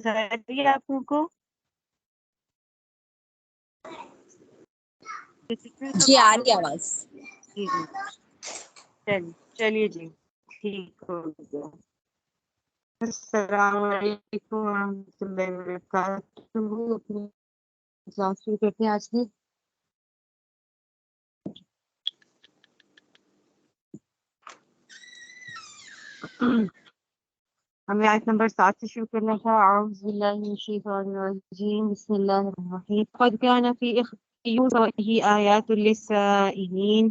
آ رہی ہے آپ لوگوں کو؟ جی آ رہی آواز. جی جی چلیے جی ٹھیک ہو گیا. السلام علیکم ورحمۃ اللہ وبرکاتہ. اپنی کلاس شروع کرتے ہیں آج کی. ہمیں آیت نمبر 7 سے شروع کرنا تھا. اعوذ باللہ من الشیطان الرجیم. بسم اللہ الرحمن الرحیم. قد كان في یوسف آیات للسائلین.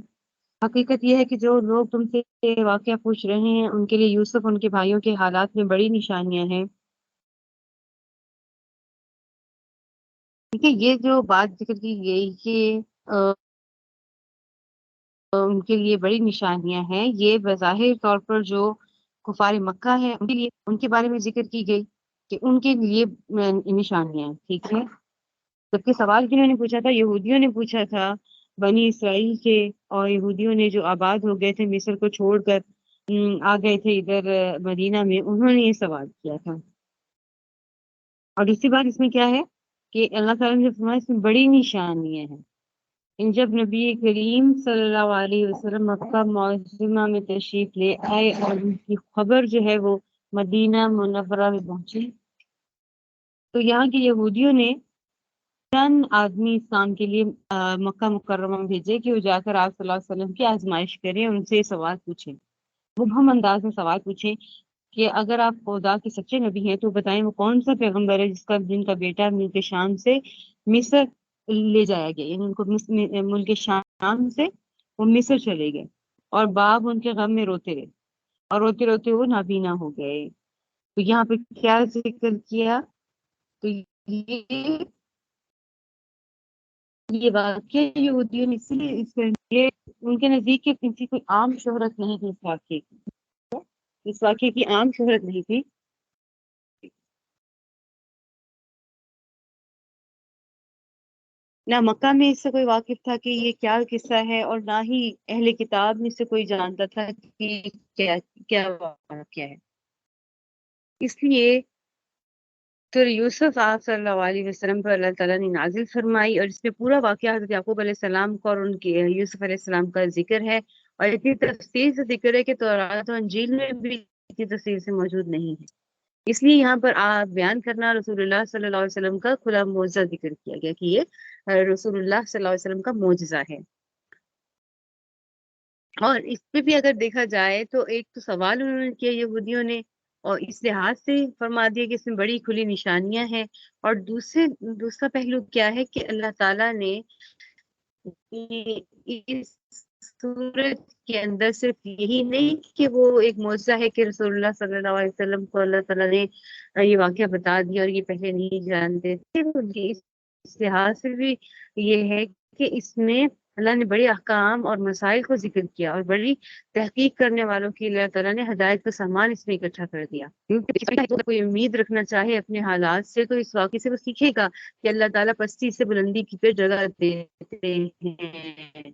حقیقت یہ ہے کہ جو لوگ تم سے واقعہ پوچھ رہے ہیں ان کے لیے یوسف ان کے بھائیوں کے حالات میں بڑی نشانیاں ہیں. ٹھیک ہے، یہ جو بات ذکر کی گئی کہ ان کے لیے بڑی نشانیاں ہیں، یہ بظاہر طور پر جو کفار مکہ ہیں ان کے لیے ان کے بارے میں ذکر کی گئی کہ ان کے لیے نشانیاں ہیں. ٹھیک ہے، جبکہ سوال کنہوں نے پوچھا تھا؟ یہودیوں نے پوچھا تھا، بنی اسرائیل کے. اور یہودیوں نے جو آباد ہو گئے تھے مصر کو چھوڑ کر آ گئے تھے ادھر مدینہ میں، انہوں نے یہ سوال کیا تھا. اور دوسری بات اس میں کیا ہے کہ اللہ تعالیٰ نے فرمایا اس میں بڑی نشانیاں ہیں. جب نبی کریم صلی اللہ علیہ وسلم مکہ معظمہ میں تشریف لے آئے اور ان کی خبر جو ہے وہ مدینہ منورہ میں پہنچی، تو یہاں کے یہودیوں نے چند آدمی اسلام کے لیے مکہ مکرمہ میں بھیجے کہ وہ جا کر آپ صلی اللہ علیہ وسلم کی آزمائش کریں، ان سے سوال پوچھیں، مبہم انداز میں سوال پوچھیں کہ اگر آپ خدا کے سچے نبی ہیں تو بتائیں وہ کون سا پیغمبر ہے جن کا بیٹا ملک شام سے مصر لے جایا گیا، یعنی ان کو ملک شام سے وہ مصر چلے گئے اور باپ ان کے غم میں روتے رہے اور روتے روتے وہ نابینا ہو گئے. تو یہاں پہ کیا ذکر کیا؟ تو یہ واقعہ یہودیوں نے اس لیے ان کے نزدیک کسی کوئی عام شہرت نہیں تھی. اس واقعے کی عام شہرت نہیں تھی. نہ مکہ میں اس سے کوئی واقف تھا کہ یہ کیا قصہ ہے، اور نہ ہی اہل کتاب میں سے کوئی جانتا تھا کہ کیا واقعہ ہے. اس لیے تو یوسف آپ صلی اللہ علیہ وسلم پر اللہ تعالیٰ نے نازل فرمائی، اور اس میں پورا واقعہ حضرت یعقوب علیہ السلام کا اور ان کے یوسف علیہ السلام کا ذکر ہے، اور اتنی تفصیل سے ذکر ہے کہ تورات و انجیل میں بھی اتنی تفصیل سے موجود نہیں ہے. اس لیے یہاں پر بیان کرنا رسول اللہ صلی اللہ علیہ وسلم کا کھلا معجزہ ذکر کیا گیا کہ یہ رسول اللہ صلی اللہ علیہ وسلم کا معجزہ ہے. اور اس پہ بھی اگر دیکھا جائے تو ایک تو سوال انہوں نے کیا یہودیوں نے، اور اس لحاظ سے فرما دیا کہ اس میں بڑی کھلی نشانیاں ہیں. اور دوسرا پہلو کیا ہے کہ اللہ تعالیٰ نے اس صورت کے اندر صرف یہی نہیں کہ وہ ایک معجزہ ہے کہ رسول اللہ صلی اللہ علیہ وسلم کو اللہ تعالیٰ نے یہ واقعہ بتا دیا اور یہ پہلے نہیں جانتے تھے، اس لحاظ سے بھی یہ ہے کہ اس میں اللہ نے بڑے احکام اور مسائل کو ذکر کیا اور بڑی تحقیق کرنے والوں کی اللہ تعالیٰ نے ہدایت کا سامان اس میں اکٹھا کر دیا. کیونکہ کوئی امید رکھنا چاہے اپنے حالات سے تو اس واقعے سے وہ سیکھے گا کہ اللہ تعالیٰ پستی سے بلندی کی پہ جگہ دیتے ہیں.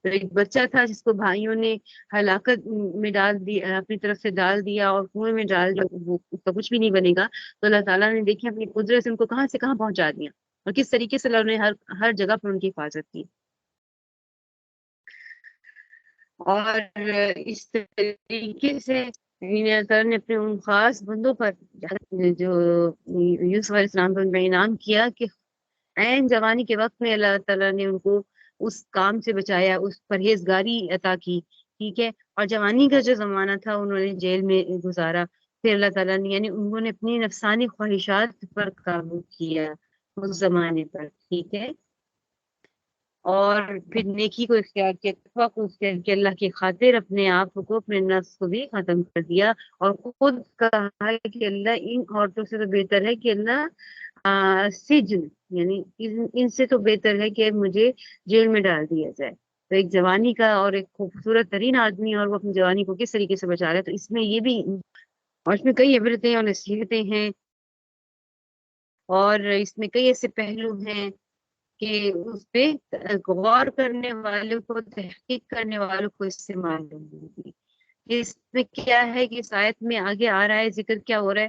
تو ایک بچہ تھا جس کو بھائیوں نے ہلاکت میں ڈال دیا، اپنی طرف سے ڈال دیا اور کنویں میں ڈال دیا، وہ اس کا کچھ بھی نہیں بنے گا. تو اللہ تعالیٰ نے دیکھیں اپنی قدرت سے ان کو کہاں سے کہاں پہنچا دیا اور کس طریقے سے اللہ نے ہر جگہ پر ان کی حفاظت کی. اور اس طریقے سے اللہ تعالیٰ نے اپنے ان خاص بندوں پر جو یوسف علیہ السلام پر ان کا انعام کیا کہ عین جوانی کے وقت میں اللہ تعالیٰ نے ان کو اس کام سے بچایا، اس پرہیزگاری عطا کی. ٹھیک ہے، اور جوانی کا جو زمانہ تھا انہوں نے جیل میں گزارا. پھر اللہ تعالیٰ نے یعنی انہوں نے اپنی نفسانی خواہشات پر قابو کیا اس زمانے پر. ٹھیک ہے، اور پھر نیکی کو اختیار کیا، تقویٰ کو اختیار کیا، اللہ کی خاطر اپنے آپ کو اپنے نفس کو بھی ختم کر دیا، اور خود کہا کہ اللہ ان عورتوں سے تو بہتر ہے کہ اللہ سجن، یعنی ان سے تو بہتر ہے کہ مجھے جیل میں ڈال دیا جائے. تو ایک جوانی کا اور ایک خوبصورت ترین آدمی اور وہ اپنی جوانی کو کس طریقے سے بچا رہا ہے، تو اس میں یہ بھی، اور اس میں کئی عبرتیں اور نصیحتیں ہیں، اور اس میں کئی ایسے پہلو ہیں کہ اس پہ غور کرنے والوں کو، تحقیق کرنے والوں کو اس سے معلوم ہوگی. اس میں کیا ہے کہ اس آیت میں آگے آ رہا ہے ذکر کیا ہو رہا ہے،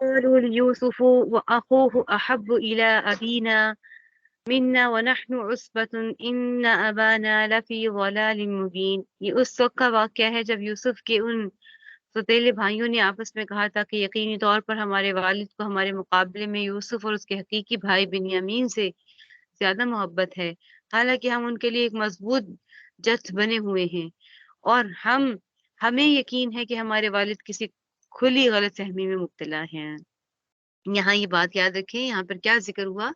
قالوا ليوسف وأخوه أحب إلى أبينا منا ونحن عصبة إن أبانا لفي ضلال مبين۔ یہ اس وقت کا واقعہ ہے جب یوسف کے ان سوتیلے بھائیوں نے آپس میں کہا تھا کہ یقینی طور پر ہمارے والد کو ہمارے مقابلے میں یوسف اور اس کے حقیقی بھائی بنیامین سے زیادہ محبت ہے، حالانکہ ہم ان کے لیے ایک مضبوط جتھ بنے ہوئے ہیں، اور ہمیں یقین ہے کہ ہمارے والد کسی کھلی غلط فہمی میں مبتلا ہیں۔ یہاں یہ بات یاد رکھیں، یہاں پر کیا ذکر ہوا؟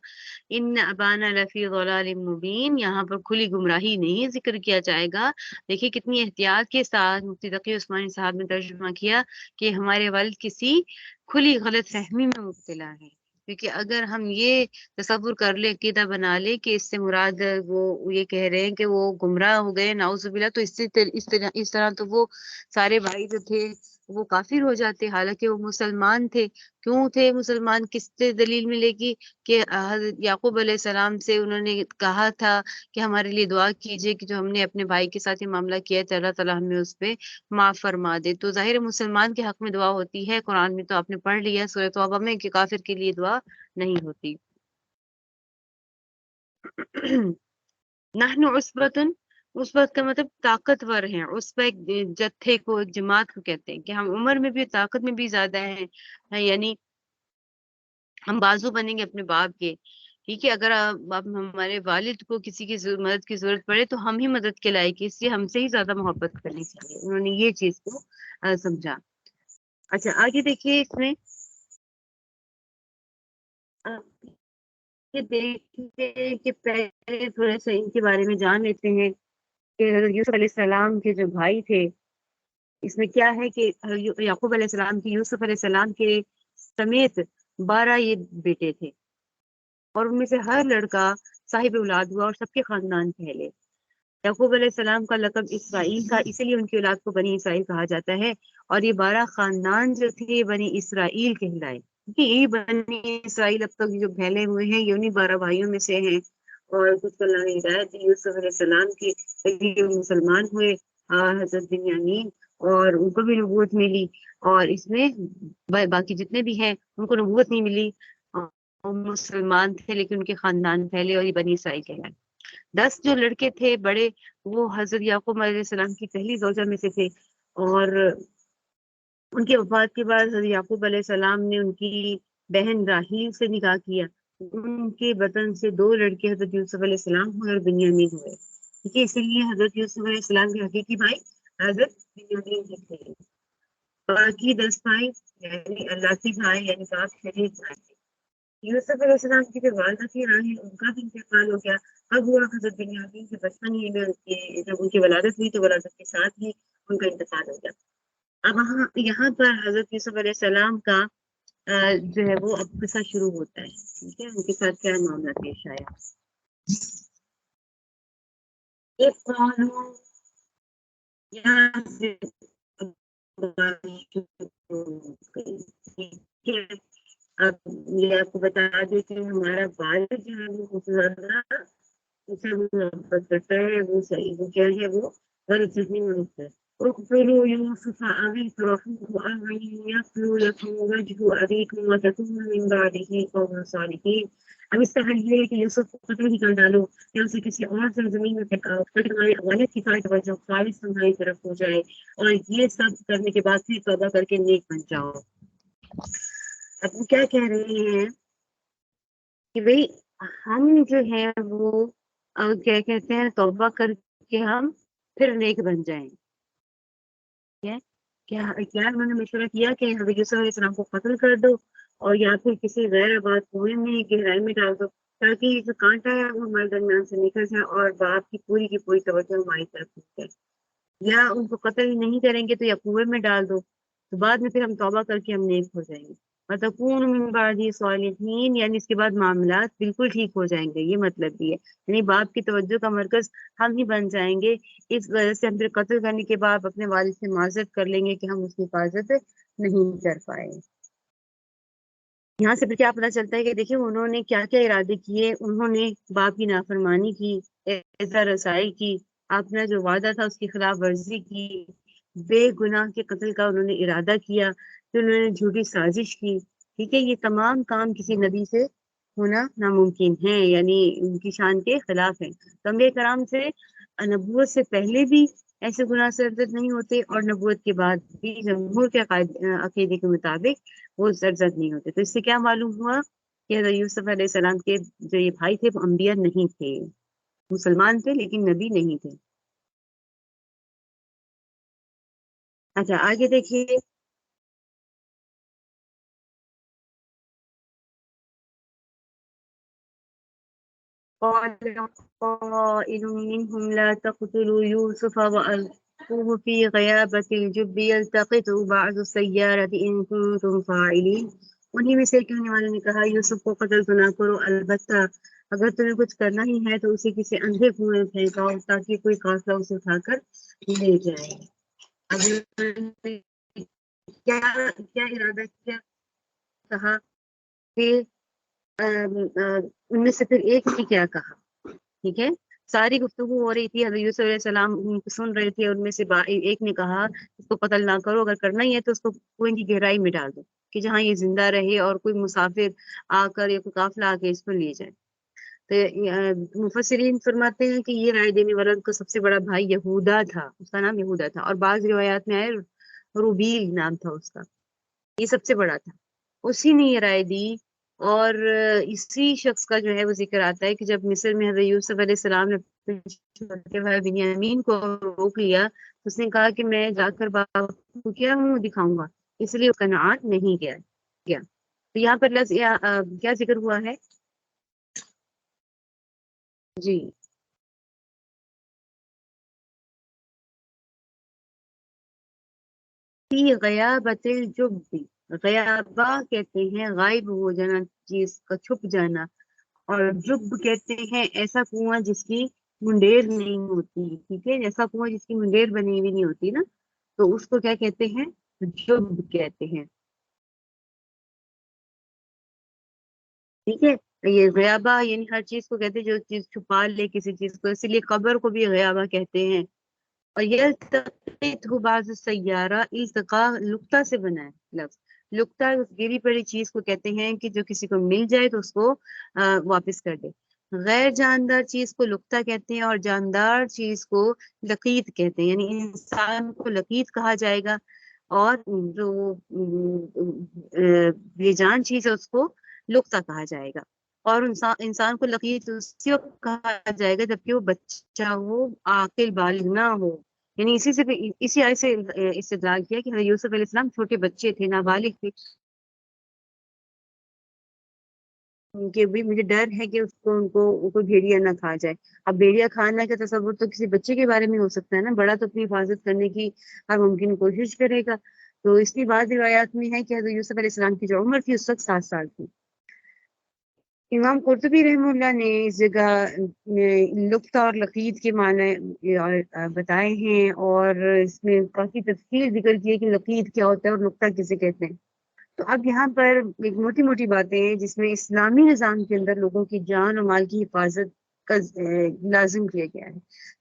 ان ابانا لفی ضلال مبین، یہاں پر کھلی گمراہی نہیں ذکر کیا جائے گا۔ دیکھیے کتنی احتیاط کے ساتھ مفتی تقی عثمانی صاحب نے ترجمہ کیا کہ ہمارے والد کسی کھلی غلط فہمی میں مبتلا ہے، کیونکہ اگر ہم یہ تصور کر لیں، عقیدہ بنا لیں کہ اس سے مراد وہ یہ کہہ رہے ہیں کہ وہ گمراہ ہو گئے نعوذ باللہ، تو اس طرح تو وہ سارے بھائی جو تھے وہ کافر ہو جاتے، حالانکہ وہ مسلمان تھے۔ کیوں تھے مسلمان؟ کس سے دلیل ملے گی؟ کہ حضرت یعقوب علیہ السلام سے انہوں نے کہا تھا کہ ہمارے لیے دعا کیجیے کہ جو ہم نے اپنے بھائی کے ساتھ یہ معاملہ کیا ہے اللہ تعالیٰ ہمیں اس پہ معاف فرما دے۔ تو ظاہر مسلمان کے حق میں دعا ہوتی ہے، قرآن میں تو آپ نے پڑھ لیا سورہ توبہ میں کہ کافر کے لیے دعا نہیں ہوتی۔ نحن عصبتن، عصبت کا مطلب طاقتور ہیں، عصبہ ایک جتھے کو، ایک جماعت کو کہتے ہیں کہ ہم عمر میں بھی طاقت میں بھی زیادہ ہیں، یعنی ہم بازو بنیں گے اپنے باپ کے، ٹھیک ہے۔ اگر ہمارے والد کو کسی کی مدد کی ضرورت پڑے تو ہم ہی مدد کے لائق ہیں، اس لیے ہم سے ہی زیادہ محبت کرنی چاہیے۔ انہوں نے یہ چیز کو سمجھا۔ اچھا آگے دیکھیے، اس میں یہ دیکھتے ہیں کہ پہلے تھوڑا سا ان کے بارے میں جان لیتے ہیں کہ حضرت یوسف علیہ السلام کے جو بھائی تھے، اس میں کیا ہے کہ یعقوب علیہ السلام کی یوسف علیہ السلام کے سمیت 12 یہ بیٹے تھے، اور ان میں سے ہر لڑکا صاحب اولاد ہوا اور سب کے خاندان پھیلے۔ یعقوب علیہ السلام کا لقب اسرائیل تھا، اسی لیے ان کی اولاد کو بنی اسرائیل کہا جاتا ہے، اور یہ 12 خاندان جو تھے یہ بنی اسرائیل کہلائے، کیونکہ یہی بنی اسرائیل اب تک جو پھیلے ہوئے ہیں یہ انہیں 12 بھائیوں میں سے ہیں۔ اور کچھ کو اللہ نے ہدایت دی یوسف علیہ السلام کی، مسلمان ہوئے حضرت بنیامین، اور ان کو بھی نبوت ملی، اور اس میں باقی جتنے بھی ہیں ان کو نبوت نہیں ملی، مسلمان تھے لیکن ان کے خاندان پھیلے اور یہ بنی اسرائیل کہلائے۔ 10 جو لڑکے تھے بڑے، وہ حضرت یعقوب علیہ السلام کی پہلی زوجہ میں سے تھے، اور ان کے وفات کے بعد حضرت یعقوب علیہ السلام نے ان کی بہن راحیل سے نکاح کیا، ان کے بدن سے 2 لڑکے حضرت یوسف علیہ السلام ہوئے اور بنیامین ہوئے، ٹھیک ہے۔ اسی لیے حضرت یوسف علیہ السلام کے حقیقی بھائی حضرت بنیامین تھے۔ باقی 10 بھائی یعنی اللہ کے بھائی یعنی باپ شریف بھائی تھے۔ یوسف علیہ السلام کی جو والدہ تھی راحیل، ان کا بھی انتقال ہو گیا۔ اب ہوا حضرت بنیامین کے بچپن ہی میں جب ان کی ولادت ہوئی تو ولادت کے ساتھ ہی ان کا انتقال ہو گیا۔ اب یہاں پر حضرت یوسف علیہ السلام کا جو ہے وہ اب قصہ شروع ہوتا ہے، ٹھیک ہے، ان کے ساتھ کیا معاملہ پیش آیا۔ ایک قانون یہاں سے اب یہ آپ کو بتا دیں کہ ہمارا والد جو ہے وہ زیادہ اسے محبت کرتا ہے، وہ صحیح، وہ کیا ہے، وہ غلط نہیں ہوتا ہے۔ اقتلوا يوسف أو اطرحوه أرضا يخل لكم وجه أبيكم وتكونوا من بعده قوما صالحين۔ اب اس کا حل یہ ہے کہ یوسف کو قتل ہی کر ڈالو یا اسے کسی اور سرزمین میں پھینکاؤ، پھر تمہارے والد کی ساری توجہ خالص تمہاری طرف ہو جائے، اور یہ سب کرنے کے بعد پھر توبہ کر کے نیک بن جاؤ۔ اب وہ کیا کہہ رہے ہیں کہ بھئی ہم جو ہیں وہ کیا کہتے ہیں، توبہ کر کے ہم پھر نیک بن جائیں۔ کیا انہوں نے مشورہ کیا کہ حضرت یوسف علیہ السلام کو قتل کر دو اور یا پھر کسی غیر آباد کنویں میں گہرائی میں ڈال دو تاکہ یہ جو کانٹا ہے وہ ہمارے درمیان سے نکل جائے اور باپ کی پوری توجہ ہماری طرف ہو جائے، یا ان کو قتل نہیں کریں گے تو یا کنویں میں ڈال دو، تو بعد میں پھر ہم توبہ کر کے ہم نیک ہو جائیں گے۔ وَتَكُونُ مِن بَعْدِهِ صَالِحِينَ، یعنی اس کے بعد معاملات بالکل ٹھیک ہو جائیں گے، یہ مطلب بھی ہے، یعنی باپ کی توجہ کا مرکز ہم ہی بن جائیں گے۔ اس وجہ سے ہم پھر قتل کرنے کے بعد اپنے والد سے معذرت کر لیں گے کہ ہم اس کی حفاظت نہیں کر پائے۔ یہاں سے پھر کیا پتا چلتا ہے کہ دیکھیں انہوں نے کیا کیا ارادے کیے. انہوں نے باپ کی نافرمانی کی، اعزا رسائی کی، اپنا جو وعدہ تھا اس کی خلاف ورزی کی، بے گناہ کے قتل کا انہوں نے ارادہ کیا، پھر انہوں نے جھوٹی سازش کی. ٹھیک ہے، یہ تمام کام کسی نبی سے ہونا ناممکن ہے، یعنی ان کی شان کے خلاف ہے. تو انبیاء کرام سے نبوت سے پہلے بھی ایسے گناہ سرزد نہیں ہوتے، اور نبوت کے بعد بھی جمہور کے عقیدے کے مطابق وہ سرزد نہیں ہوتے. تو اس سے کیا معلوم ہوا کہ حضرت یوسف علیہ السلام کے جو یہ بھائی تھے وہ انبیاء نہیں تھے، مسلمان تھے لیکن نبی نہیں تھے. اچھا آگے دیکھیے. قال قائل منهم لا تقتلوا يوسف وألقوه في غيابة الجب يلتقطه بعض السيارة إن كنتم فاعلين. انہی میں سے کہنے والوں نے کہا یوسف کو قتل تو نہ کرو، البتہ اگر تمہیں کچھ کرنا ہی ہے تو اسے کسی اندھے کنویں میں پھینکاؤ تاکہ کوئی قافلہ اسے اٹھا کر لے جائے. اب کیا کیا ارادہ کیا کہا پھر ان میں سے پھر ایک نے کیا کہا. ٹھیک ہے، ساری گفتگو ہو رہی تھی، حضرت یوسف علیہ السلام سن رہے تھے. ان میں سے ایک نے کہا اس کو قتل نہ کرو، اگر کرنا ہی ہے تو اس کو کنویں کی گہرائی میں ڈال دو کہ جہاں یہ زندہ رہے اور کوئی مسافر آ کر یا کوئی قافلہ آ کے اس کو لے جائے. تو مفسرین فرماتے ہیں کہ یہ رائے دینے والا ان کا سب سے بڑا بھائی یہودا تھا، اس کا نام یہودا تھا، اور بعض روایات میں آئے روبیل نام تھا اس کا. یہ سب سے بڑا تھا، اسی نے یہ رائے دی. اور اسی شخص کا جو ہے وہ ذکر آتا ہے کہ جب مصر میں حضرت یوسف علیہ السلام نے اپنے چھوٹے بھائی بنیامین کو روک لیا، اس نے کہا کہ میں جا کر باپ کو کیا منہ دکھاؤں گا، اس لیے قناعت نہیں گیا. تو یہاں پر لفظ کیا ذکر ہوا ہے جی؟ غیابت الجب، غیابہ کہتے ہیں غائب ہو جانا، چیز کا چھپ جانا. اور جب کہتے ہیں ایسا کنواں جس کی منڈیر نہیں ہوتی. ٹھیک ہے، ایسا کنواں جس کی منڈیر بنی ہوئی نہیں ہوتی نا، تو اس کو کیا کہتے ہیں؟ جب کہتے ہیں. ٹھیک ہے، یہ غیابہ یعنی ہر چیز کو کہتے ہیں جو چیز چھپا لے کسی چیز کو، اسی لیے قبر کو بھی غیابہ کہتے ہیں. اور یہ بعض سیارہ التقا لقطہ سے بنا ہے لفظ. لقطہ اس گری پڑی چیز کو کہتے ہیں کہ جو کسی کو مل جائے تو اس کو واپس کر دے. غیر جاندار چیز کو لقطہ کہتے ہیں، اور جاندار چیز کو لقیط کہتے ہیں. یعنی انسان کو لقیط کہا جائے گا، اور جو بے جان چیز ہے اس کو لقطہ کہا جائے گا. اور انسان کو لقیط اسی وقت کہا جائے گا جبکہ وہ بچہ ہو، عاقل بالغ نہ ہو. یعنی اسی آیت سے استدلال کیا کہ حضرت یوسف علیہ السلام چھوٹے بچے تھے، نابالغ تھے، کہ بھی مجھے ڈر ہے کہ ان کو کوئی بھیڑیا نہ کھا جائے. اب بھیڑیا کھانا کا تصور تو کسی بچے کے بارے میں ہو سکتا ہے نا، بڑا تو اپنی حفاظت کرنے کی ہر ممکن کوشش کرے گا. تو اس کی بعض روایات میں ہے کہ حضرت یوسف علیہ السلام کی جو عمر تھی اس وقت 7 سال تھی. امام قرطبی رحمہ اللہ نے اس جگہ لقطہ اور لقیط کے معنی بتائے ہیں، اور اس میں کافی تفصیل ذکر کی ہے کہ لقیط کیا ہوتا ہے اور لقطہ کسے کہتے ہیں. تو اب یہاں پر ایک موٹی موٹی باتیں ہیں جس میں اسلامی نظام کے اندر لوگوں کی جان اور مال کی حفاظت کا لازم کیا گیا ہے.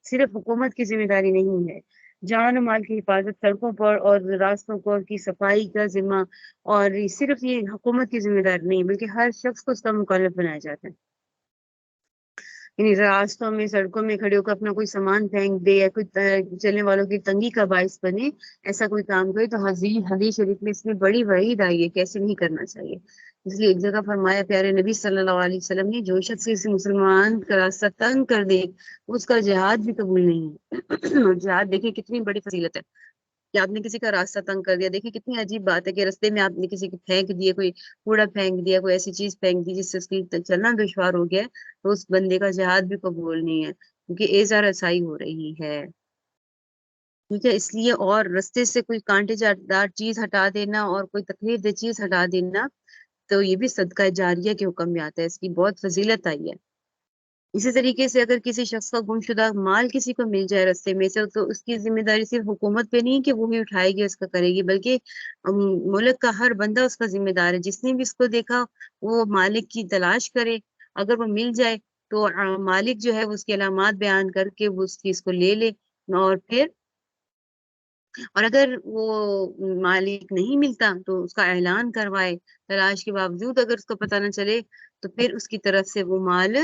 صرف حکومت کی ذمہ داری نہیں ہے، جان و مال کی حفاظت سڑکوں پر اور راستوں پر کی صفائی کا ذمہ، اور صرف یہ حکومت کی ذمہ داری نہیں بلکہ ہر شخص کو اس کا مکلف بنایا جاتا ہے. یعنی راستوں میں سڑکوں میں کھڑے ہو کر اپنا کوئی سامان پھینک دے یا کوئی چلنے والوں کی تنگی کا باعث بنے، ایسا کوئی کام کرے تو حدیث شریف میں اس میں بڑی وعید آئی ہے کہ ایسے نہیں کرنا چاہیے. اس لیے ایک جگہ فرمایا پیارے نبی صلی اللہ علیہ وسلم نے، جو شخص کسی مسلمان کا راستہ تنگ کر دے اس کا جہاد بھی قبول نہیں ہے. اور جہاد دیکھیں کتنی بڑی فضیلت ہے کہ آپ نے کسی کا راستہ تنگ کر دیا. دیکھیں کتنی عجیب بات ہے کہ رستے میں آپ نے کسی کو پھینک دیے، کوئی کوڑا پھینک دیا، کوئی ایسی چیز پھینک دی جس سے اس کی چلنا دشوار ہو گیا، تو اس بندے کا جہاد بھی قبول نہیں ہے کیونکہ اعزا رسائی ہو رہی ہے. ٹھیک ہے، اس لیے اور رستے سے کوئی کانٹے دار چیز ہٹا دینا اور کوئی تکلیف دہ چیز ہٹا دینا، تو یہ بھی صدقہ جاریہ کے حکم میں آتا ہے، اس کی بہت فضیلت آئی ہے. اسی طریقے سے اگر کسی شخص کا گمشدہ مال کسی کو مل جائے رستے میں سے تو اس کی ذمہ داری صرف حکومت پہ نہیں کہ وہی اٹھائے گی اس کا کرے گی، بلکہ ملک کا ہر بندہ اس کا ذمہ دار ہے۔ جس نے بھی اس کو دیکھا وہ مالک کی تلاش کرے، اگر وہ مل جائے تو مالک جو ہے اس کی علامات بیان کر کے وہ اس چیز کو لے لے، اور پھر اور اگر وہ مالک نہیں ملتا تو اس کا اعلان کروائے، تلاش کے باوجود اگر اس کو پتہ نہ چلے تو پھر اس کی طرف سے وہ مال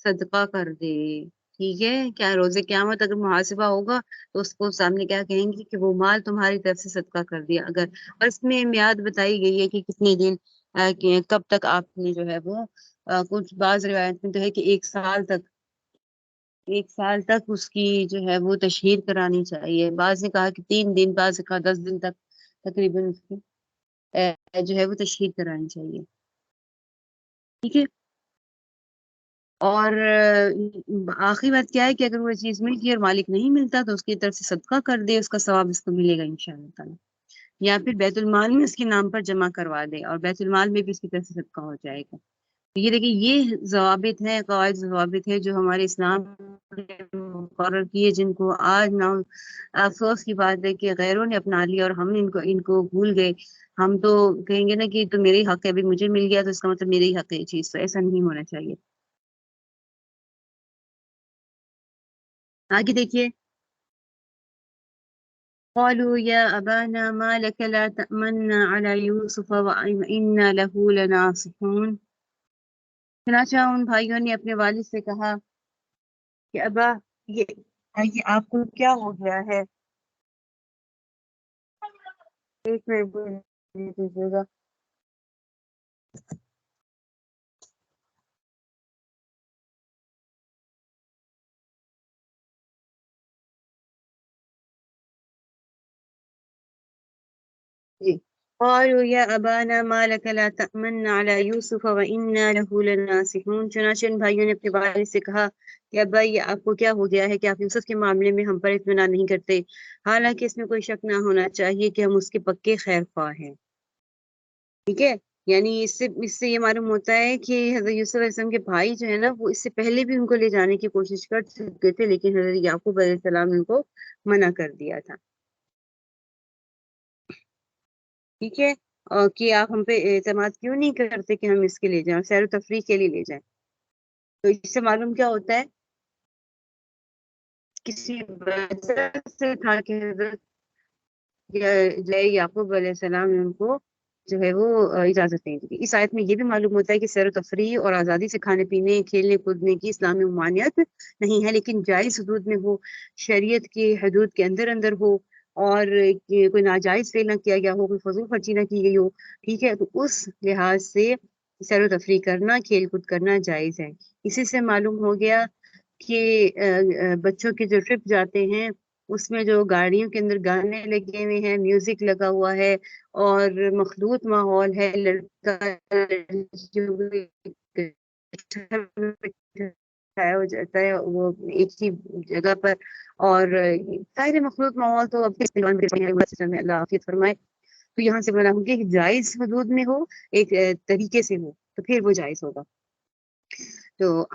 صدقہ کر دے۔ ٹھیک ہے، کیا روز قیامت اگر محاسبہ ہوگا تو اس کو سامنے کیا کہیں گے کہ وہ مال تمہاری طرف سے صدقہ کر دیا اگر، اور اس میں میعاد بتائی گئی ہے کہ کتنے دن کب تک آپ نے جو ہے وہ کچھ بعض روایت میں تو ہے کہ 1 سال تک اس کی جو ہے وہ تشہیر کرانی چاہیے، بعض نے کہا کہ 3 دن، بعض نے کہا 10 دن تک تقریباً اس کی جو ہے وہ تشہیر کرانی چاہیے۔ ٹھیک ہے، اور آخری بات کیا ہے کہ اگر وہ چیز مل گئی اور مالک نہیں ملتا تو اس کی طرف سے صدقہ کر دے، اس کا ثواب اس کو ملے گا انشاءاللہ تعالی، یا پھر بیت المال میں اس کے نام پر جمع کروا دے اور بیت المال میں بھی اس کی طرف سے صدقہ ہو جائے گا۔ یہ دیکھیں، یہ ضوابط ہیں، قواعد ضوابط ہے جو ہمارے اسلام نے مقرر کیے، جن کو آج نہ افسوس کی بات ہے کہ غیروں نے اپنا لیا اور ہم نے ان کو بھول گئے۔ ہم تو کہیں گے نا کہ تو میرے ہی حق ہے، ابھی مجھے مل گیا تو اس کا مطلب میرے ہی حق ہے یہ چیز، تو ایسا نہیں ہونا چاہیے۔ آگے دیکھیے، قالوا يا أبانا ما لك لا تأمنا على يوسف وإنا له لناصحون۔ چنانچہ ان بھائیوں نے اپنے والد سے کہا کہ ابا، یہ آپ کو کیا ہو گیا ہے؟ ایک منٹ دیجیے گا۔ جی، قالوا يا أبانا ما لك لا تأمنا على يوسف وإنا له لناصحون۔ چنانچہ ان بھائیوں نے اپنے والد سے کہا کہ ابا، یہ آپ کو کیا ہو گیا ہے کہ آپ یوسف کے معاملے میں ہم پر اطمینان نہیں کرتے، حالانکہ اس میں کوئی شک نہ ہونا چاہیے کہ ہم اس کے پکے خیر خواہ ہیں۔ ٹھیک ہے، یعنی اس سے یہ معلوم ہوتا ہے کہ حضرت یوسف علیہ السلام کے بھائی جو ہے نا، وہ اس سے پہلے بھی ان کو لے جانے کی کوشش کر چکے تھے، لیکن حضرت یعقوب علیہ السلام نے ان کو منع کر دیا تھا۔ ٹھیک ہے، اور کہ آپ ہم پہ اعتماد کیوں نہیں کرتے کہ ہم اس کے لے جائیں، سیر و تفریح کے لیے لے جائیں۔ تو اس سے معلوم کیا ہوتا ہے، کسی وجہ سے تھا کہ حضرت یعقوب علیہ السلام نے ان کو جو ہے وہ اجازت نہیں دی۔ اس آیت میں یہ بھی معلوم ہوتا ہے کہ سیر و تفریح اور آزادی سے کھانے پینے، کھیلنے کودنے کی اسلامی ممانعت نہیں ہے، لیکن جائز حدود میں ہو، شریعت کی حدود کے اندر ہو، اور کوئی ناجائز فعل نہ کیا گیا ہو، کوئی فضول خرچی نہ کی گئی ہو۔ ٹھیک ہے، تو اس لحاظ سے سیر و تفریح کرنا، کھیل کود کرنا جائز ہے۔ اسی سے معلوم ہو گیا کہ بچوں کے جو ٹرپ جاتے ہیں اس میں جو گاڑیوں کے اندر گانے لگے ہوئے ہیں، میوزک لگا ہوا ہے اور مخلوط ماحول ہے، لڑکا ہو جاتا ہے وہ ایک ہی جگہ پر، اور ظاہر مخلوط ماحول تو اب اللہ حافظ فرمائے، تو یہاں سے بنا ہو کہ جائز حدود میں ہو، ایک طریقے سے ہو تو پھر وہ جائز ہوگا۔ تو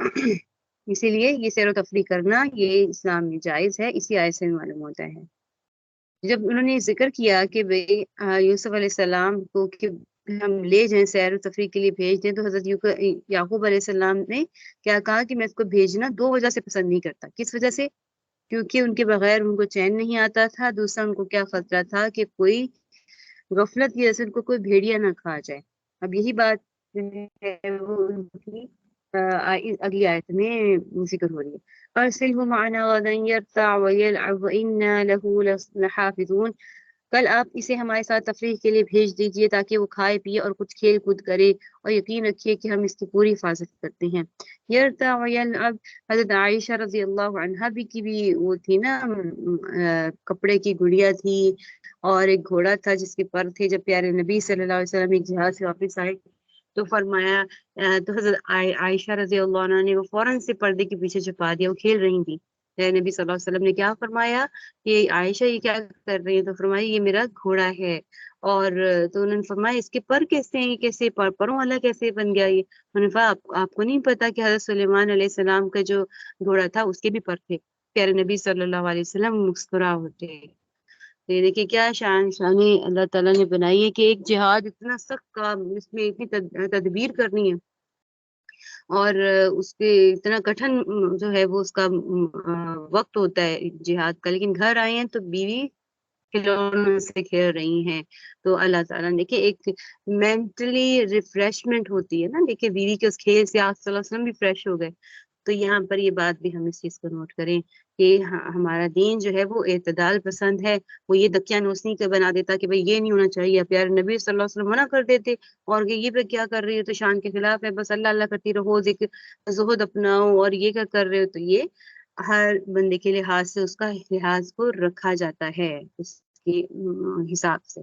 اسی لیے یہ سیر و تفریح کرنا یہ اسلام میں جائز ہے، اسی آیت سے معلوم ہوتا ہے۔ جب انہوں نے ذکر کیا کہ یوسف علیہ السلام کو کہ ہم لے جائیں، سیر و تفریح کے لیے بھیج دیں، تو حضرت یعقوب علیہ السلام نے کیا کہا کہ میں اس کو بھیجنا 2 وجہ سے پسند نہیں کرتا۔ کس وجہ سے؟ کیونکہ ان کے بغیر ان کو چین نہیں آتا تھا، دوسرا ان کو کیا خطرہ تھا کہ کوئی غفلت کی وجہ سے ان کو کوئی بھیڑیا نہ کھا جائے۔ اب یہی بات ہے وہ ان کی اگلی آیت میں ذکر ہو رہی ہے۔ أرسله معنا غدا يرتع ويلعب وإنا له لحافظون۔ کل آپ اسے ہمارے ساتھ تفریح کے لیے بھیج دیجئے تاکہ وہ کھائے پیے اور کچھ کھیل کود کرے، اور یقین رکھیے کہ ہم اس کی پوری حفاظت کرتے ہیں۔ یرتع ویلعب، حضرت عائشہ رضی اللہ عنہا کی بھی وہ تھی نا، کپڑے کی گڑیا تھی، اور ایک گھوڑا تھا جس کے پر تھے۔ جب پیارے نبی صلی اللہ علیہ وسلم ایک جہاد سے واپس آئے تو فرمایا، تو حضرت عائشہ رضی اللہ عنہ نے وہ فوراً سے پردے کے پیچھے چھپا دیا، وہ کھیل رہی تھی۔ نبی صلی اللہ علیہ وسلم نے کیا فرمایا کہ عائشہ یہ کیا کر رہی ہے؟ تو فرمایا یہ میرا گھوڑا ہے، اور تو انہوں نے فرمایا اس کے پر کیسے ہیں، یہ کیسے پروں والا کیسے بن گیا یہ؟ انہوں نے فرمایا آپ کو نہیں پتا کہ حضرت سلیمان علیہ السلام کا جو گھوڑا تھا اس کے بھی پر تھے، پیارے نبی صلی اللہ علیہ وسلم مسکرا ہوتے۔ تو یہ دیکھیے کیا شان اللہ تعالیٰ نے بنائی ہے کہ ایک جہاد اتنا سخت کام، اس میں اتنی تدبیر کرنی ہے، اور اس پہ اتنا کٹھن جو ہے وہ اس کا وقت ہوتا ہے جہاد کا، لیکن گھر آئے ہیں تو بیوی کھلونوں سے کھیل رہی ہیں۔ تو اللہ تعالیٰ نے دیکھیے ایک مینٹلی ریفریشمنٹ ہوتی ہے نا، دیکھیے بیوی کے اس کھیل سے آپ صلی اللہ علیہ وسلم بھی فریش ہو گئے۔ تو یہاں پر یہ بات بھی ہم اس چیز کو نوٹ کریں کہ ہمارا دین جو ہے وہ اعتدال پسند ہے، وہ یہ دقیانوسی کا بنا دیتا کہ بھئی یہ نہیں ہونا چاہیے، پیارے نبی صلی اللہ علیہ وسلم منع کر دیتے اور کہ یہ پہ کیا کر رہی ہو، تو شان کے خلاف ہے، بس اللہ اللہ کرتی رہو، ذکر زہد اپناؤ، اور یہ کیا کر رہے ہو، تو یہ ہر بندے کے لحاظ سے اس کا لحاظ کو رکھا جاتا ہے اس کے حساب سے۔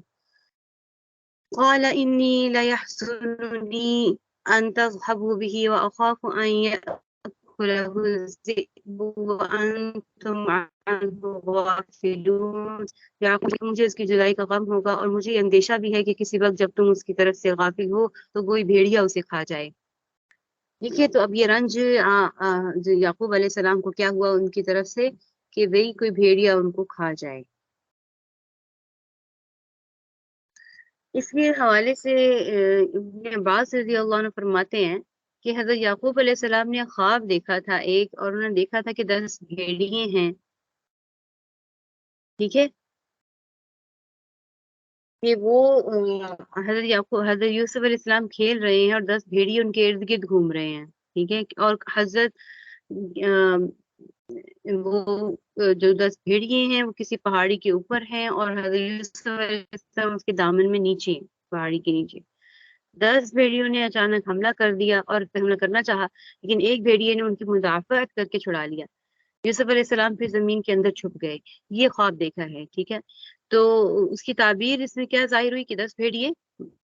قال انی لیحزننی ان تذهبوا به واخاف ان يأكله الذئب وانتم عنه غافلون۔ یعقوب مجھے اس کی جدائی کا غم ہوگا اور مجھے یہ اندیشہ بھی ہے کہ کسی وقت جب تم اس کی طرف سے غافل ہو تو کوئی بھیڑیا اسے کھا جائے۔ دیکھیے تو اب یہ رنج یعقوب علیہ السلام کو کیا ہوا ان کی طرف سے کہ وہی کوئی بھیڑیا ان کو کھا جائے۔ اس کے حوالے سے ابن عباس رضی اللہ عنہ فرماتے ہیں کہ حضرت یعقوب علیہ السلام نے خواب دیکھا تھا ایک، اور انہوں نے دیکھا تھا کہ 10 بھیڑیے ہیں، ٹھیک ہے، کہ وہ حضرت یوسف علیہ السلام کھیل رہے ہیں اور 10 بھیڑیے ان کے ارد گرد گھوم رہے ہیں، ٹھیک ہے، اور حضرت وہ جو 10 بھیڑیے ہیں وہ کسی پہاڑی کے اوپر ہیں اور حضرت یوسف علیہ السلام اس کے دامن میں نیچے، پہاڑی کے نیچے۔ 10 بھیڑیوں نے اچانک حملہ کر دیا اور حملہ کرنا چاہا، لیکن ایک بھیڑیے نے ان کی مدافعت کر کے چھڑا لیا۔ یوسف علیہ السلام پھر زمین کے اندر چھپ گئے۔ یہ خواب دیکھا ہے، ٹھیک ہے، تو اس کی تعبیر اس میں کیا ظاہر ہوئی کہ 10 بھیڑیے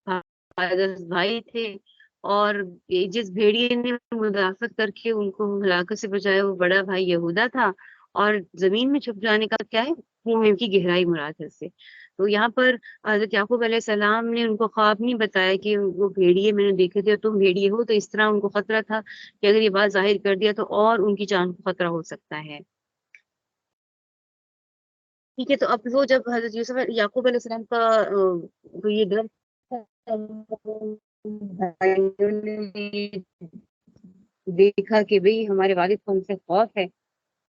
10 بھائی تھے، اور جس بھیڑیے نے مدافعت کر کے ان کو ہلاکت سے بچایا وہ بڑا بھائی یہودا تھا، اور زمین میں چھپ جانے کا کیا ہے، کنویں کی گہرائی مراد ہے اس سے۔ تو یہاں پر حضرت یعقوب علیہ السلام نے ان کو خواب نہیں بتایا کہ وہ بھیڑیے میں نے دیکھے تھے اور تم بھیڑیے ہو، تو اس طرح ان کو خطرہ تھا کہ اگر یہ بات ظاہر کر دیا تو اور ان کی جان کو خطرہ ہو سکتا ہے، ٹھیک ہے۔ تو اب وہ جب حضرت یوسف یعقوب علیہ السلام کا یہ ڈر بھائیوں نے دیکھا کہ بھئی ہمارے والد کو ہم سے خوف ہے،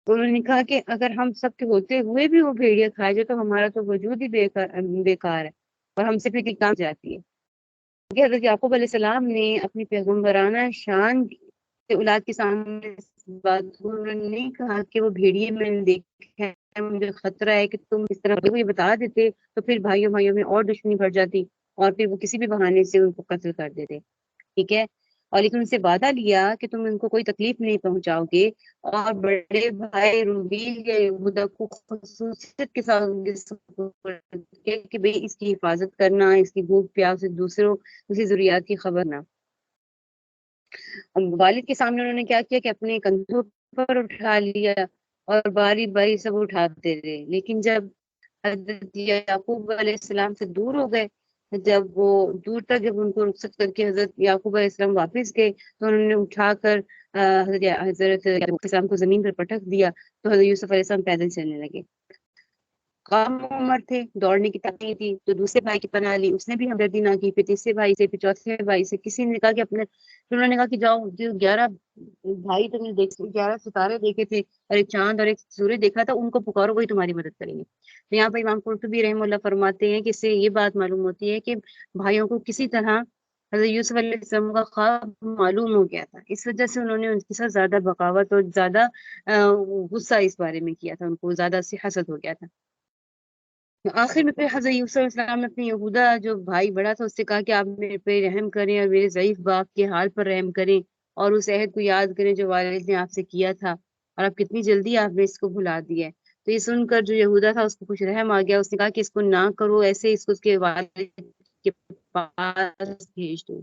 تو انہوں نے کہا کہ اگر ہم سب کے ہوتے ہوئے بھی وہ بھیڑیا کھائے جائے تو ہمارا تو وجود ہی بیکار ہے، اور ہم سے پھر کام جاتی ہے۔ کہ حضرت یعقوب علیہ السلام نے اپنی پیغمبرانہ شان کے اولاد کے سامنے اس بات کو انہوں نے نہیں کہا کہ وہ بھیڑیے میں نے دیکھا ہے، مجھے خطرہ ہے کہ تم اس طرح یہ بتا دیتے تو پھر بھائیوں میں اور دشمنی بڑھ جاتی اور پھر وہ کسی بھی بہانے سے ان کو قتل کر دیتے، ٹھیک ہے، اور لیکن ان سے وعدہ لیا کہ تم ان کو کوئی تکلیف نہیں پہنچاؤ گے، اور بڑے بھائی روبیل یا یہودا کو خصوصیت کے ساتھ کہ بھئی اس کی حفاظت کرنا، اس کی بھوک پیاس سے دوسری ضروریات کی خبر نہ۔ والد کے سامنے انہوں نے کیا کیا کہ اپنے کندھوں پر اٹھا لیا اور باری باری سب اٹھاتے رہے، لیکن جب حضرت یعقوب علیہ السلام سے دور ہو گئے، جب وہ دور تک جب ان کو رخصت کر کے حضرت یعقوب علیہ السلام واپس گئے تو انہوں نے اٹھا کر حضرت یعقوب علیہ السلام کو زمین پر پٹک دیا، تو حضرت یوسف علیہ السلام پیدل چلنے لگے۔ کم عمر تھے، دوڑنے کی طاقت نہیں تھی، تو دوسرے بھائی کی پناہ لی، اس نے بھی ہمدردی نہ کی، پھر تیسرے بھائی سے، پھر چوتھے بھائی سے، کسی نے کہا کہ پھر انہوں نے کہا کہ جاؤ، جو 11 بھائی تم نے 11 ستارے دیکھے تھے اور ایک چاند اور ایک سورج دیکھا تھا، ان کو پکارو، وہی تمہاری مدد کریں گے۔ تو یہاں پر امام قرطبی رحمہ اللہ فرماتے ہیں کہ اس سے یہ بات معلوم ہوتی ہے کہ بھائیوں کو کسی طرح حضرت یوسف علیہ السلام کا خواب معلوم ہو گیا تھا، اس وجہ سے انہوں نے ان کے ساتھ زیادہ بغاوت اور زیادہ غصہ اس بارے میں کیا تھا، ان کو زیادہ سے حسد ہو گیا تھا۔ آخر میں پھر حضرت یوسف علیہ السلام نے اپنے یہودا جو بھائی بڑا تھا اس سے کہا کہ آپ میرے پہ رحم کریں اور میرے ضعیف باپ کے حال پر رحم کریں اور اس عہد کو یاد کریں جو والد نے آپ سے کیا تھا، اور اب کتنی جلدی آپ نے اس کو بھلا دیا ہے۔ تو یہ سن کر جو یہودا تھا اس کو کچھ رحم آ گیا، اس نے کہا کہ اس کو نہ کرو، ایسے اس کو اس کے والد کے پاس بھیج دو۔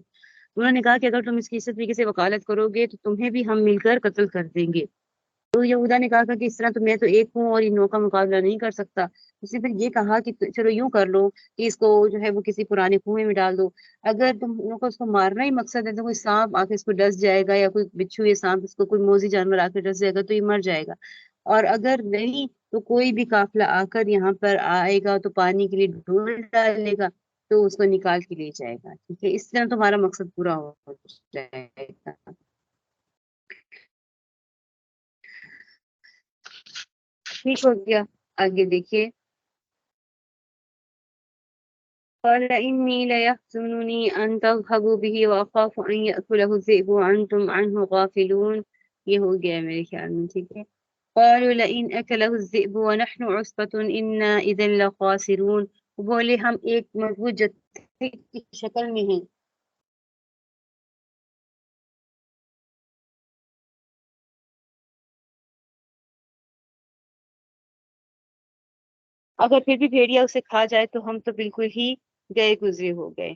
انہوں نے کہا کہ اگر تم اس کی اس طریقے سے وکالت کرو گے تو تمہیں بھی ہم مل کر قتل کر دیں گے۔ تو یہودا نے کہا کہ اس طرح تو میں تو ایک ہوں اور ان کا مقابلہ نہیں کر سکتا، اس نے پھر یہ کہا کہ چلو یوں کر لو کہ اس کو جو ہے وہ کسی پرانے کنویں میں ڈال دو، اگر تم لوگوں کو اس کو مارنا ہی مقصد ہے تو کوئی سانپ آ کے اس کو ڈس جائے گا یا کوئی بچھو یا سانپ اس کو کوئی موذی جانور آ کے ڈس جائے گا تو یہ مر جائے گا، اور اگر نہیں تو کوئی بھی قافلہ آ کر یہاں پر آئے گا تو پانی کے لیے ڈول ڈالے گا تو اس کو نکال کے لے جائے گا، ٹھیک ہے، اس طرح تمہارا مقصد پورا ہو جائے گا۔ ٹھیک ہو گیا، آگے دیکھیے، قال إني ليحزنني أن تذهبوا به وأخاف أن يأكله الذئب وأنتم عنه غافلون، یہ ہو گیا میرے خیال میں، ٹھیک ہے۔ قالوا لئن أكله الذئب ونحن عصبة إنا إذا لخاسرون، بولے ہم ایک مضبوط جتھے کی شکل میں ہیں، اگر پھر بھی بھیڑیا اسے کھا جائے تو ہم تو بالکل ہی گئے گزرے ہو گئے۔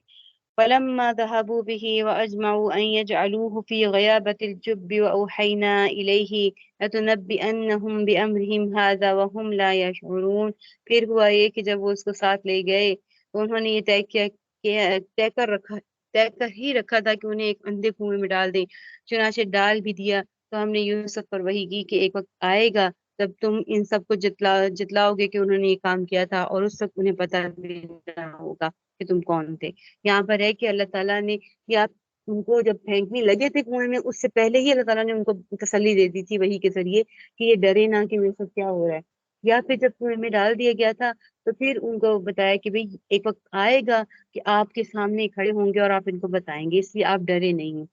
فلما ذهبوا به وأجمعوا أن يجعلوه في غيابة الجب وأوحينا إليه لتنبئنهم بأمرهم هذا وهم لا يشعرون، پھر ہوا یہ کہ جب وہ اس کو ساتھ لے گئے تو انہوں نے یہ طے کر ہی رکھا تھا کہ انہیں ایک اندھے کنویں میں ڈال دیں، چنانچہ ڈال بھی دیا، تو ہم نے یوسف پر وحی کی کہ ایک وقت آئے گا تب تم ان سب کو جتلاؤ گے کہ انہوں نے یہ کام کیا تھا، اور اس وقت انہیں پتہ بھی نہ ہوگا کہ تم کون تھے۔ یہاں پر ہے کہ اللہ تعالیٰ نے کہ آپ ان کو جب پھینکنے لگے تھے کنویں میں اس سے پہلے ہی اللہ تعالیٰ نے ان کو تسلی دے دی تھی وحی کے ذریعے کہ یہ ڈرے نہ کہ میرے ساتھ کیا ہو رہا ہے، یا پھر جب کنویں میں ڈال دیا گیا تھا تو پھر ان کو بتایا کہ بھئی ایک وقت آئے گا کہ آپ کے سامنے کھڑے ہوں گے اور آپ ان کو بتائیں گے، اس لیے آپ ڈرے نہیں ہیں۔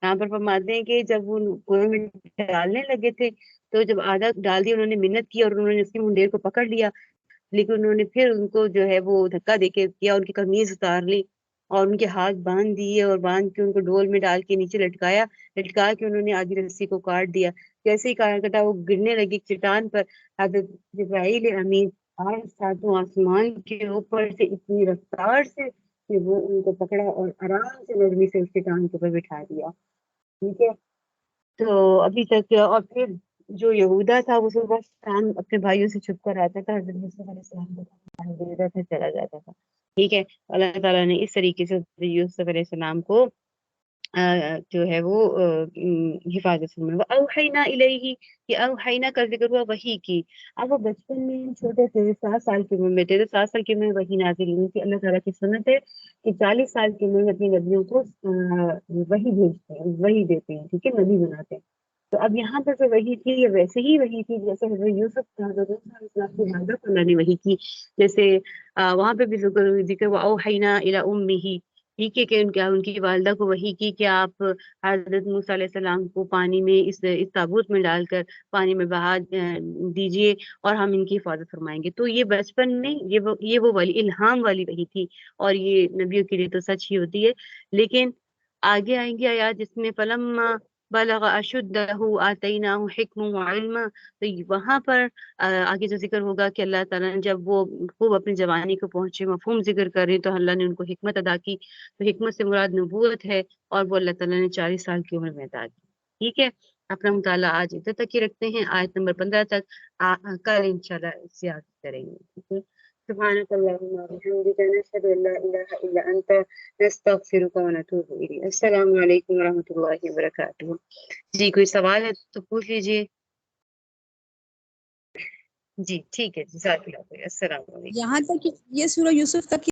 یہاں پر فرماتے ہیں کہ جب وہ کنویں میں ڈالنے لگے تھے تو جب آدھا ڈال دیا انہوں نے منت کی اور انہوں نے اس کی منڈیر کو پکڑ لیا، لیکن انہوں نے پھر ان کو جو ہے وہ دھکا دے کے کیا، ان کی قمیض اتار لی اور ان کے ہاتھ باندھ دیے اور باندھ کے ان کو ڈول میں ڈال کے نیچے لٹکا کے انہوں نے آدھی رسی کو کاٹ دیا، جیسے ہی کٹا وہ گرنے لگی چٹان پر، حضرت جبرائیل امین آئے ساتوں آسمان کے اوپر سے اتنی رفتار سے کہ وہ ان کو پکڑا اور آرام سے نرمی سے اس چٹان کے اوپر بٹھا دیا، ٹھیک ہے۔ تو ابھی تک اور پھر جو یہودا تھا وہ صبح شام اپنے بھائیوں سے چھپ کر آتا تھا، حضرت یوسف علیہ السلام کو پانی دے دیتا تھا، چلا جاتا تھا، ٹھیک ہے۔ اللہ تعالیٰ نے اس طریقے سے حضرت یوسف علیہ السلام کو جو ہے وہ حفاظت فرمائی۔ اوحینا الیہ، کہ اوحینا کا ذکر ہوا وحی کی، اب وہ بچپن میں چھوٹے تھے، 7 سال کی عمر میں تھے، تو 7 سال کی عمر میں وحی نازل ہوئی تھی۔ اللہ تعالیٰ کی سنت ہے کہ 40 سال کی عمر میں اپنی نبیوں کو وحی بھیجتے ہیں، وحی دیتے ہیں، ٹھیک ہے، نبی بناتے ہیں۔ تو اب یہاں پر جو وحی تھی یہ ویسے ہی وحی تھی جیسے حضرت یوسف حضرت موسیٰ علیہ السلام کی والدہ کو اللہ نے وحی کی، جیسے وہاں پہ بھی ذکر ہوا اوحینا الی امہ، ٹھیک ہے، کہ ان کی والدہ کو وحی کی کہ آپ حضرت موسیٰ علیہ السلام کو پانی میں اس تابوت میں ڈال کر پانی میں بہا دیجئے اور ہم ان کی حفاظت فرمائیں گے۔ تو یہ بچپن میں یہ وہ والی الہام والی وحی تھی، اور یہ نبیوں کے لیے تو سچ ہی ہوتی ہے، لیکن آگے آئیں گے آیات جس میں فلما بلغ اشدہ آتیناہ حکما وعلما، تو وہاں پر آگے جو ذکر ہوگا کہ اللہ تعالیٰ نے جب وہ خوب اپنی جوانی کو پہنچے، مفہوم ذکر کر رہے تو اللہ نے ان کو حکمت ادا کی، تو حکمت سے مراد نبوت ہے، اور وہ اللہ تعالیٰ نے 40 سال کی عمر میں ادا کی، ٹھیک ہے۔ اپنا مطالعہ آج ادھر تک ہی رکھتے ہیں، آیت نمبر 15 تک، کل انشاءاللہ اس سے آگے کریں گے، ٹھیک ہے۔ سبحانک اللہم وبحمدک نشہد ان لا الہ الا انت نستغفرک ونتوب الیک۔ السلام علیکم ورحمۃ اللہ وبرکاتہ۔ جی کوئی سوال ہے تو پوچھ لیجیے۔ جی ٹھیک ہے، جزاک اللہ خیر، السلام علیکم۔ یہاں تک کہ یہ سورہ یوسف تک